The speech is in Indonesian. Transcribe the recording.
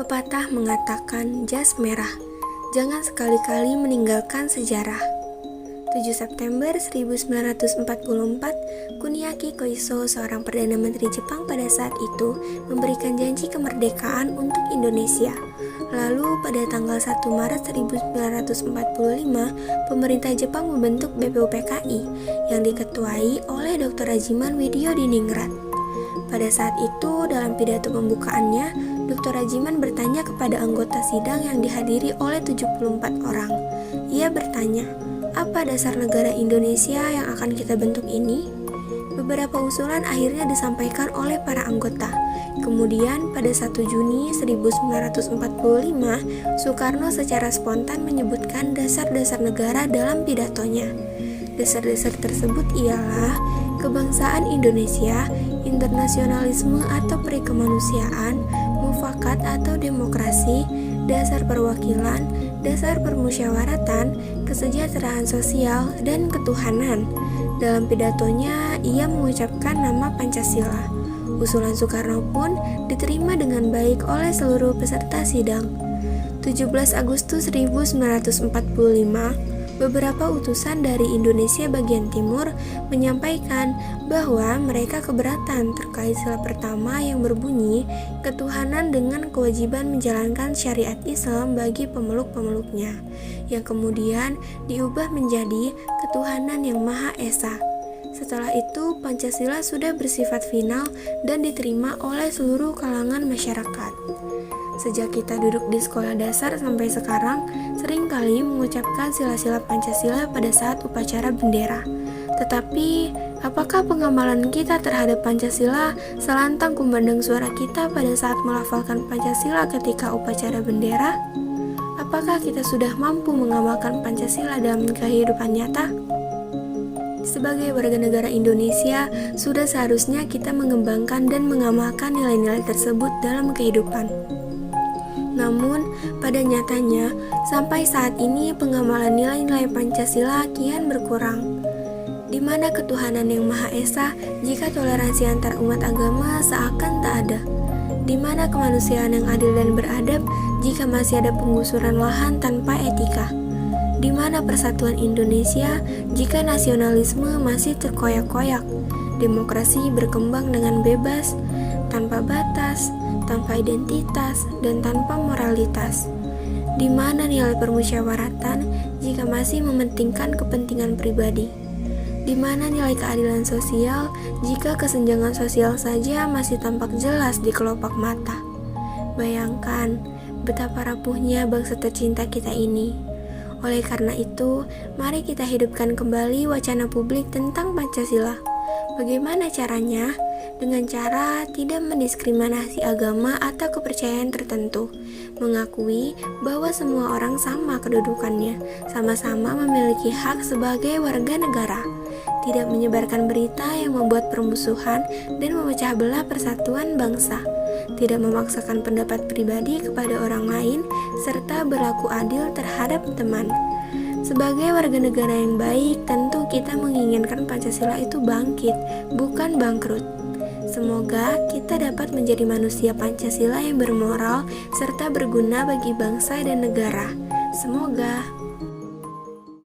Pepatah mengatakan jas merah, jangan sekali-kali meninggalkan sejarah. 7 September 1944, Kuniaki Koiso, seorang Perdana Menteri Jepang pada saat itu, memberikan janji kemerdekaan untuk Indonesia. Lalu pada tanggal 1 Maret 1945, pemerintah Jepang membentuk BPUPKI yang diketuai oleh Dr. Rajiman Widyodiningrat. Pada saat itu, dalam pidato pembukaannya, Dr. Rajiman bertanya kepada anggota sidang yang dihadiri oleh 74 orang. Ia bertanya, apa dasar negara Indonesia yang akan kita bentuk ini? Beberapa usulan akhirnya disampaikan oleh para anggota. Kemudian pada 1 Juni 1945, Soekarno secara spontan menyebutkan dasar-dasar negara dalam pidatonya. Dasar-dasar tersebut ialah kebangsaan Indonesia, internasionalisme atau perikemanusiaan, mufakat atau demokrasi, dasar perwakilan, dasar permusyawaratan, kesejahteraan sosial, dan ketuhanan. Dalam pidatonya, ia mengucapkan nama Pancasila. Usulan Soekarno pun diterima dengan baik oleh seluruh peserta sidang. 17 Agustus 1945, beberapa utusan dari Indonesia bagian timur menyampaikan bahwa mereka keberatan terkait sila pertama yang berbunyi ketuhanan dengan kewajiban menjalankan syariat Islam bagi pemeluk-pemeluknya, yang kemudian diubah menjadi ketuhanan yang Maha Esa. Setelah itu, Pancasila sudah bersifat final dan diterima oleh seluruh kalangan masyarakat. Sejak kita duduk di sekolah dasar sampai sekarang, seringkali mengucapkan sila-sila Pancasila pada saat upacara bendera. Tetapi, apakah pengamalan kita terhadap Pancasila selantang kumandang suara kita pada saat melafalkan Pancasila ketika upacara bendera? Apakah kita sudah mampu mengamalkan Pancasila dalam kehidupan nyata? Sebagai warga negara Indonesia, sudah seharusnya kita mengembangkan dan mengamalkan nilai-nilai tersebut dalam kehidupan. Namun, pada nyatanya, sampai saat ini pengamalan nilai-nilai Pancasila kian berkurang. Di mana ketuhanan yang Maha Esa jika toleransi antar umat agama seakan tak ada? Di mana kemanusiaan yang adil dan beradab jika masih ada penggusuran lahan tanpa etika? Di mana persatuan Indonesia jika nasionalisme masih terkoyak-koyak? Demokrasi berkembang dengan bebas, tanpa batas, tanpa identitas, dan tanpa moralitas. Di mana nilai permusyawaratan jika masih mementingkan kepentingan pribadi? Di mana nilai keadilan sosial jika kesenjangan sosial saja masih tampak jelas di kelopak mata? Bayangkan betapa rapuhnya bangsa tercinta kita ini. Oleh karena itu, mari kita hidupkan kembali wacana publik tentang Pancasila. Bagaimana caranya? Dengan cara tidak mendiskriminasi agama atau kepercayaan tertentu, mengakui bahwa semua orang sama kedudukannya, sama-sama memiliki hak sebagai warga negara, tidak menyebarkan berita yang membuat permusuhan dan memecah belah persatuan bangsa, tidak memaksakan pendapat pribadi kepada orang lain, serta berlaku adil terhadap teman. Sebagai warga negara yang baik, tentu kita menginginkan Pancasila itu bangkit, bukan bangkrut. Semoga kita dapat menjadi manusia Pancasila yang bermoral serta berguna bagi bangsa dan negara. Semoga.